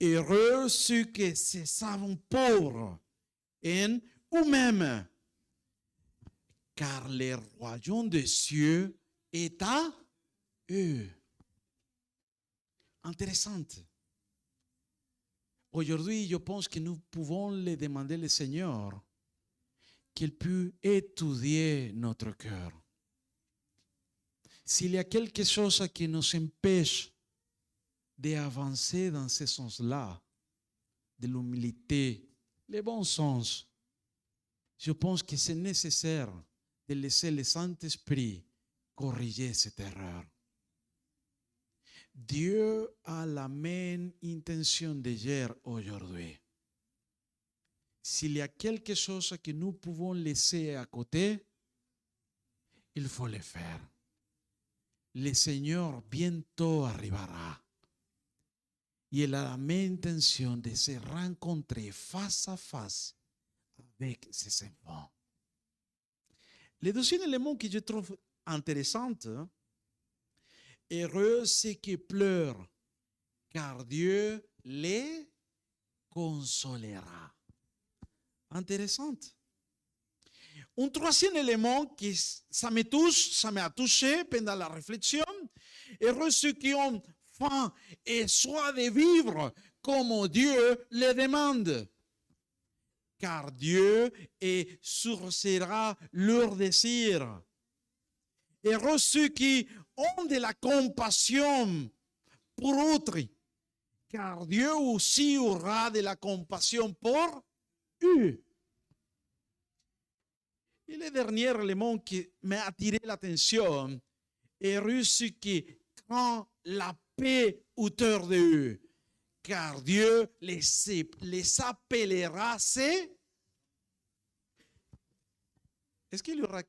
heureux ceux qui se savent pauvres en eux-mêmes, car le royaume des cieux est à eux. Intéressante. Aujourd'hui, je pense que nous pouvons le demander au Seigneur qu'il puisse étudier notre cœur. S'il y a quelque chose qui nous empêche d'avancer dans ce sens-là, de l'humilité, le bon sens, je pense que c'est nécessaire de laisser le Saint-Esprit corriger cette erreur. Dieu a la même intention d'hier aujourd'hui. S'il y a quelque chose que nous pouvons laisser à côté, il faut le faire. Le Seigneur bientôt arrivera. Et il a la même intention de se rencontrer face à face avec ses enfants. Le deuxième élément que je trouve intéressant, heureux ceux qui pleurent, car Dieu les consolera. Intéressant. Un troisième élément qui ça m'a touché pendant la réflexion, heureux ceux qui ont faim et soif de vivre comme Dieu les demande, car Dieu exaucera leur désir. Heureux ceux qui ont de la compassion pour autrui, car Dieu aussi aura de la compassion pour eux. Et le dernier élément qui m'a attiré l'attention, heureux ceux qui craignent la paix autour d'eux, car Dieu les appellera. Est-ce qu'il y aura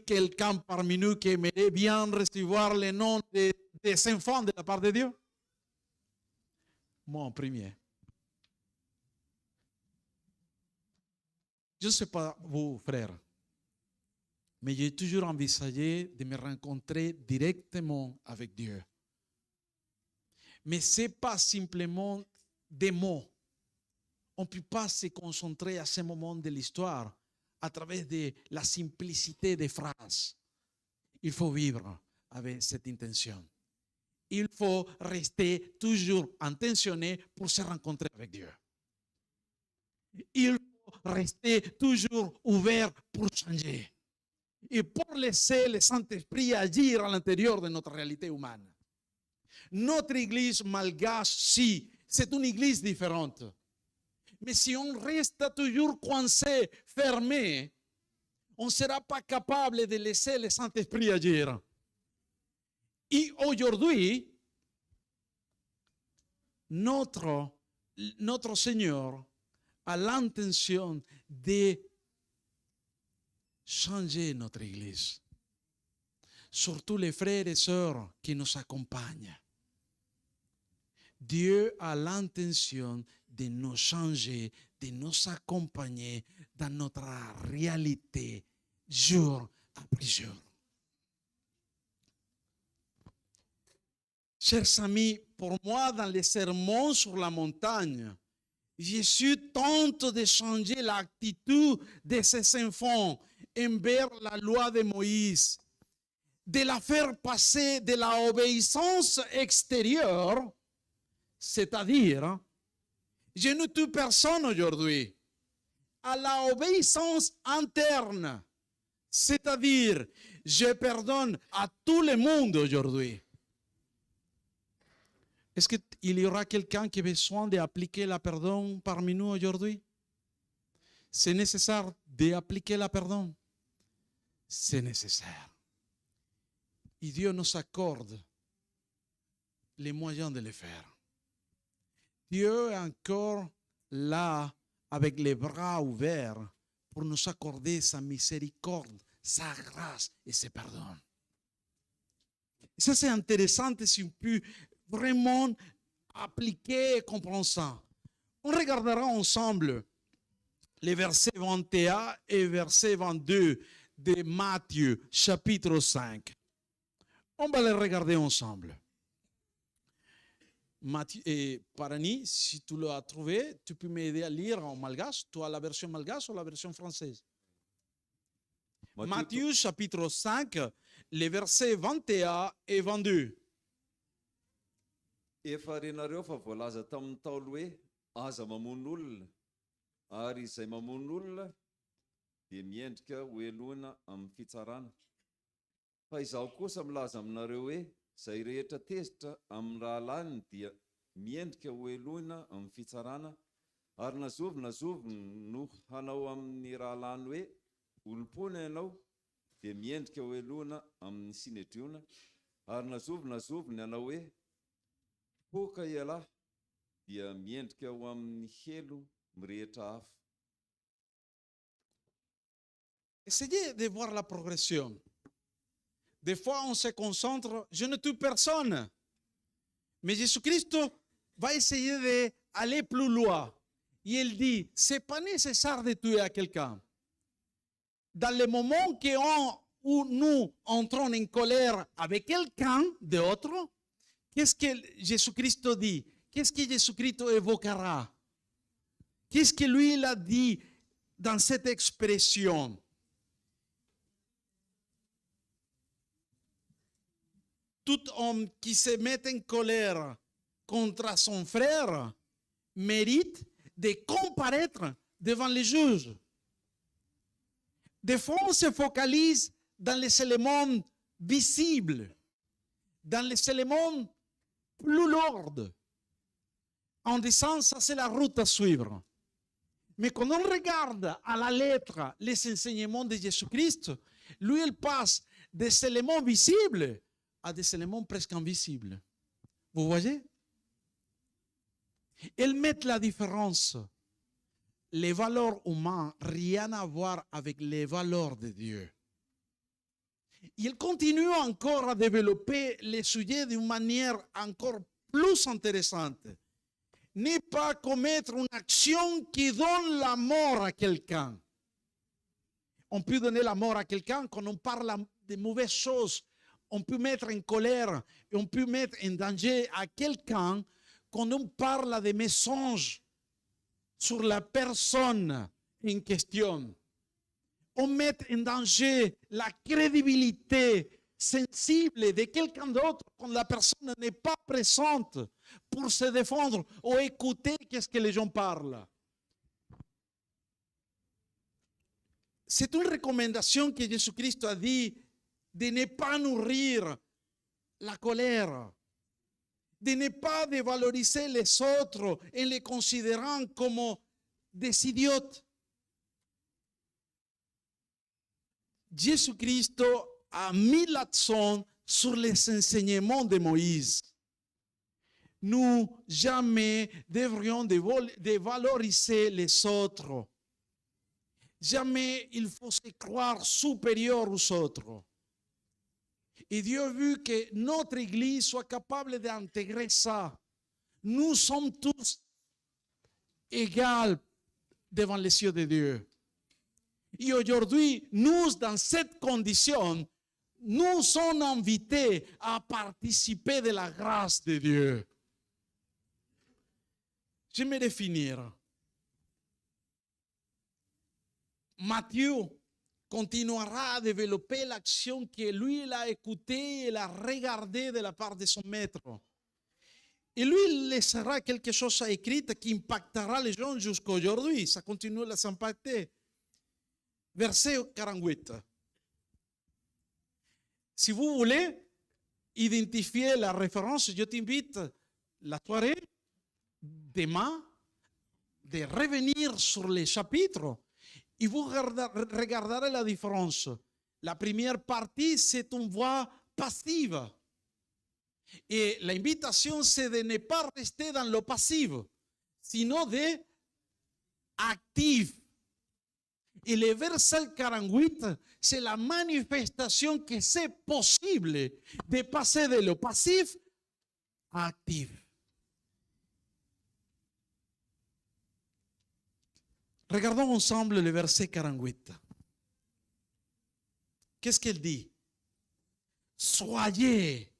quelqu'un parmi nous qui aimerait bien recevoir le nom des enfants de la part de Dieu? Moi en premier. Je ne sais pas vous, frères, mais j'ai toujours envisagé de me rencontrer directement avec Dieu. Mais ce n'est pas simplement des mots. On ne peut pas se concentrer à ce moment de l'histoire à travers de la simplicité des phrases. Il faut vivre avec cette intention. Il faut rester toujours intentionné pour se rencontrer avec Dieu. Il faut rester toujours ouvert pour changer et pour laisser le Saint-Esprit agir à l'intérieur de notre réalité humaine. Notre église malgache, si, c'est une église différente. Mais si on reste toujours coincé, fermé, on ne sera pas capable de laisser le Saint-Esprit agir. Et aujourd'hui, notre Seigneur a l'intention de changer notre Église. Surtout les frères et sœurs qui nous accompagnent. Dieu a l'intention de nous changer, de nous accompagner dans notre réalité, jour après jour. Chers amis, pour moi, dans les sermons sur la montagne, Jésus tente de changer l'attitude de ses enfants envers la loi de Moïse, de la faire passer de l'obéissance extérieure, c'est-à-dire, je ne tue personne aujourd'hui, à l'obéissance interne, c'est-à-dire, je pardonne à tout le monde aujourd'hui. Est-ce qu'il y aura quelqu'un qui a besoin d'appliquer le pardon parmi nous aujourd'hui? C'est nécessaire d'appliquer le pardon? C'est nécessaire. Et Dieu nous accorde les moyens de le faire. Dieu est encore là avec les bras ouverts pour nous accorder sa miséricorde, sa grâce et ses pardons. Ça, c'est intéressant si on peut vraiment appliquer et comprendre ça. On regardera ensemble les versets 21 et verset 22 de Matthieu, chapitre 5. On va les regarder ensemble. Matthieu et Parani, si tu l'as trouvé, tu peux m'aider à lire en malgache. Tu as la version malgache ou la version française? Matthieu, chapitre 5, les versets 21 et 22. Efa renareo fa voalaza tamin'ny Ntaolo hoe aza mamono olona, ary izay mamono olona dia miendrika hoeloana amin'ny fitsarana. Fa izaho kosa milaza aminareo hoe izay rehetra tezitra amin'ny rahalaniny dia miendrika hoeloana amin'ny fitsarana, ary nazovy no hanao amin'ny rahalany hoe olom-pony ianao dia miendrika hoeloana amin'ny sinedriona, ary nazovy ny hanao hoe poka ialahy dia miendrika ho amin'ny helo mirehitra hafa. Essayez de voir la progression. Des fois, on se concentre, je ne tue personne. Mais Jésus-Christ va essayer d'aller plus loin. Et il dit, ce n'est pas nécessaire de tuer à quelqu'un. Dans le moment où nous entrons en colère avec quelqu'un d'autre, qu'est-ce que Jésus-Christ dit? Qu'est-ce que Jésus-Christ évoquera? Qu'est-ce que lui il a dit dans cette expression? Tout homme qui se met en colère contre son frère mérite de comparaître devant les juges. Des fois, on se focalise dans les éléments visibles, dans les éléments plus lourds, en disant ça c'est la route à suivre. Mais quand on regarde à la lettre les enseignements de Jésus-Christ, lui il passe des éléments visibles à des éléments presque invisibles. Vous voyez? Ils mettent la différence. Les valeurs humaines, rien à voir avec les valeurs de Dieu. Il continue encore à développer les sujets d'une manière encore plus intéressante. Ne pas commettre une action qui donne la mort à quelqu'un. On peut donner la mort à quelqu'un quand on parle de mauvaises choses on peut mettre en colère et on peut mettre en danger à quelqu'un quand on parle des mensonges sur la personne en question. On met en danger la crédibilité sensible de quelqu'un d'autre quand la personne n'est pas présente pour se défendre ou écouter qu'est-ce que les gens parlent. C'est une recommandation que Jésus-Christ a dit de ne pas nourrir la colère, de ne pas dévaloriser les autres en les considérant comme des idiotes. Jésus-Christ a mis l'accent sur les enseignements de Moïse. Nous jamais devrions dévaloriser les autres. Jamais il faut se croire supérieur aux autres. Et Dieu a vu que notre Église soit capable d'intégrer ça. Nous sommes tous égaux devant les yeux de Dieu. Et aujourd'hui, nous, dans cette condition, nous sommes invités à participer de la grâce de Dieu. Je vais me définir. Matthieu continuera à développer l'action que lui, il a écoutée, il a regardée de la part de son maître. Et lui, il laissera quelque chose à écrit qui impactera les gens jusqu'à aujourd'hui. Ça continue à s'impacter. Verset 48. Si vous voulez identifier la référence, je t'invite la soirée, demain, de revenir sur les chapitres et vous regarderez la différence. La première partie, c'est une voix passive. Et l'invitation, c'est de ne pas rester dans le passif, sinon d'être actif. Et le verset 48, c'est la manifestation que c'est possible de passer de le passif à actif. Regardons ensemble le verset 48. Qu'est-ce qu'elle dit? Soyez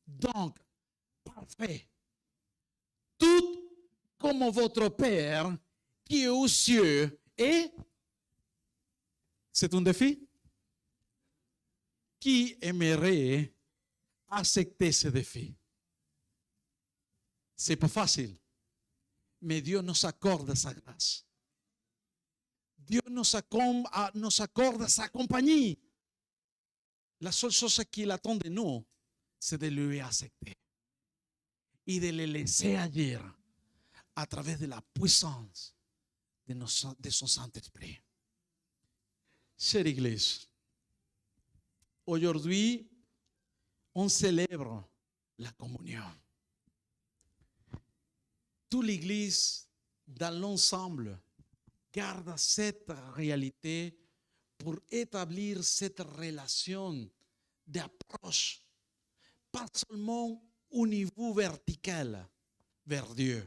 donc parfaits, tout comme votre Père qui est aux cieux est. C'est un défi? Qui aimerait accepter ce défi? C'est pas facile, mais Dieu nous accorde sa grâce. Dieu nous accorde sa compagnie. La seule chose qu'il attend de nous, c'est de lui accepter et de le laisser agir à travers de la puissance de son Saint-Esprit. Chère Église, aujourd'hui, on célèbre la communion. Toute l'Église, dans l'ensemble, garde cette réalité pour établir cette relation d'approche, pas seulement au niveau vertical vers Dieu,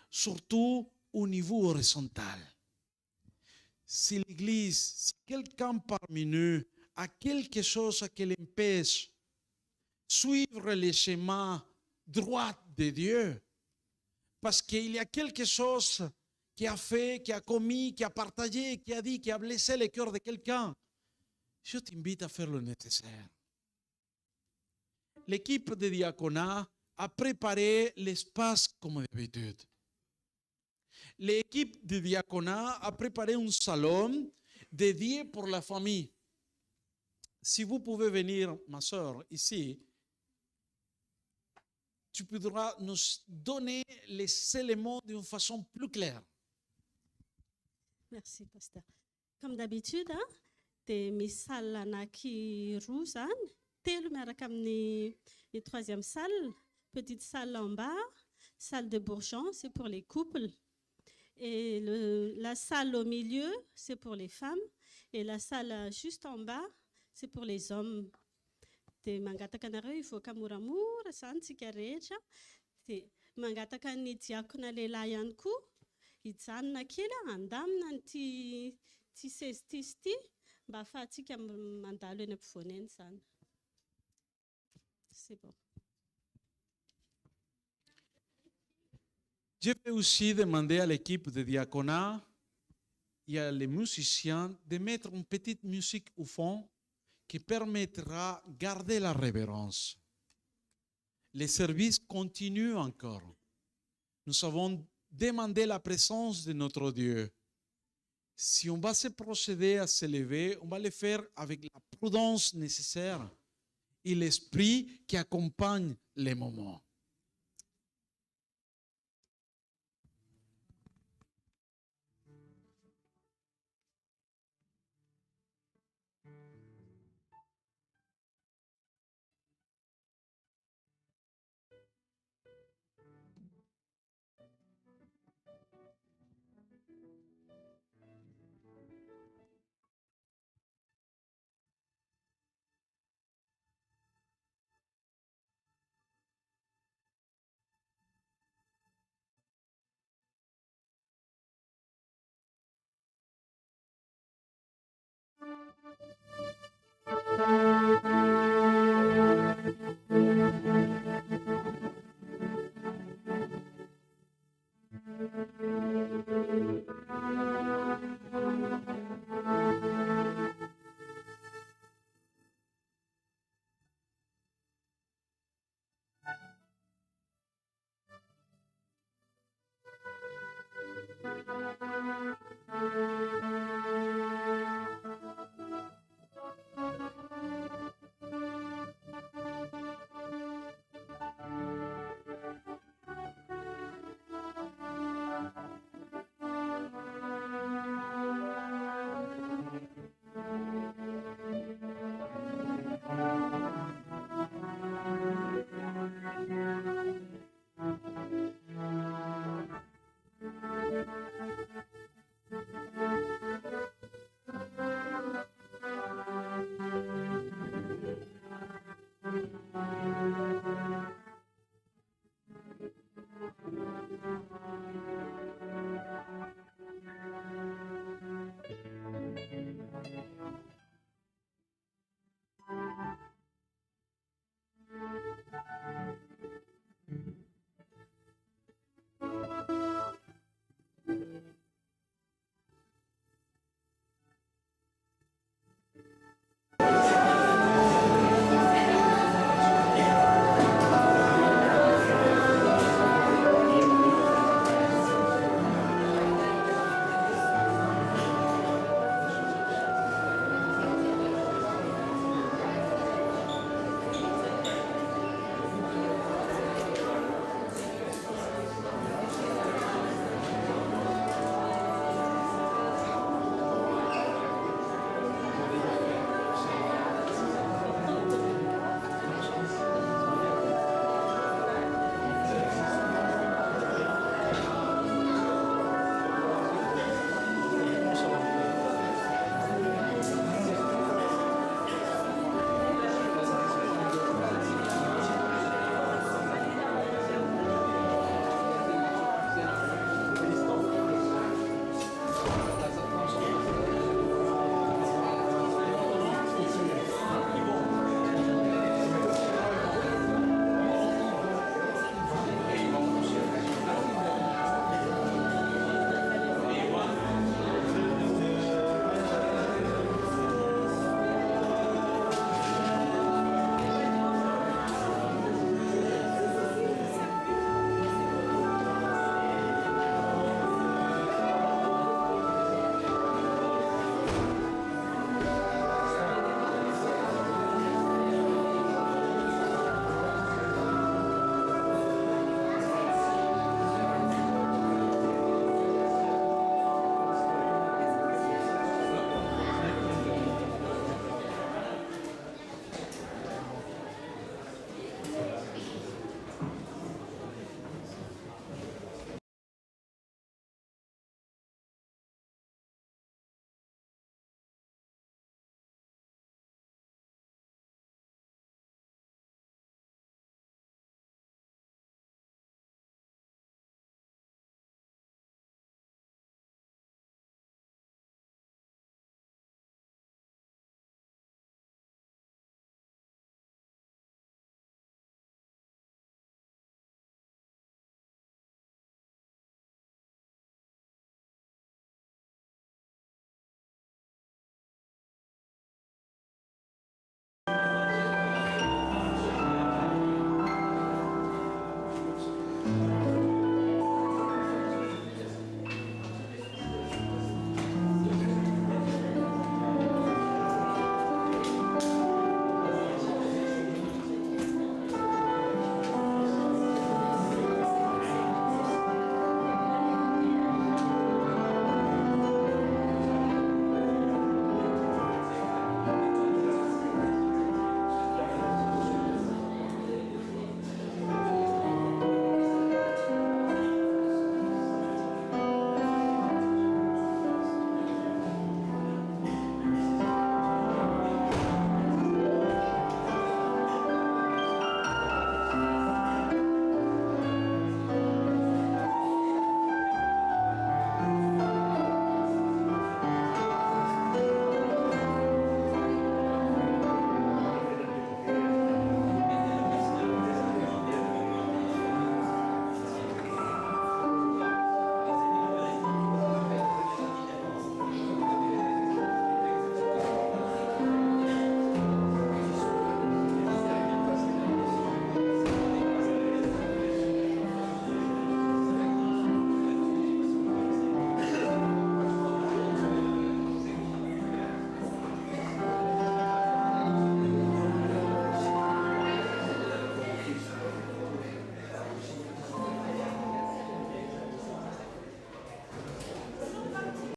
surtout au niveau horizontal. Si l'Église, si quelqu'un parmi nous a quelque chose qui l'empêche de suivre le chemin droit de Dieu, parce qu'il y a quelque chose qui a fait, qui a commis, qui a partagé, qui a dit, qui a blessé le cœur de quelqu'un, je t'invite à faire le nécessaire. L'équipe de diaconat a préparé l'espace comme d'habitude. L'équipe de diaconat a préparé un salon dédié pour la famille. Si vous pouvez venir, ma soeur, ici, tu pourras nous donner les éléments d'une façon plus claire. Merci, pasteur. Comme d'habitude, des misales anaki rouzan, telo miaraka amin'ny troisième salle, petite salle en bas, salle de bourgeon, c'est pour les couples. Et la salle au milieu, c'est pour les femmes. Et la salle juste en bas, c'est pour les hommes. Dia mangataka anareo hivoaka moramora izany tsika rehetra. Dia mangataka ny diakona lehilahy ihany koa hijanona kely andamina n'ity seza ity mba ahafahantsika mandalo eny ampovoany eny izany. c'est bon. Je vais aussi demander à l'équipe de diaconat et à les musiciens de mettre une petite musique au fond qui permettra de garder la révérence. Les services continuent encore. Nous avons demandé la présence de notre Dieu. Si on va se procéder à se lever, on va le faire avec la prudence nécessaire et l'esprit qui accompagne les moments.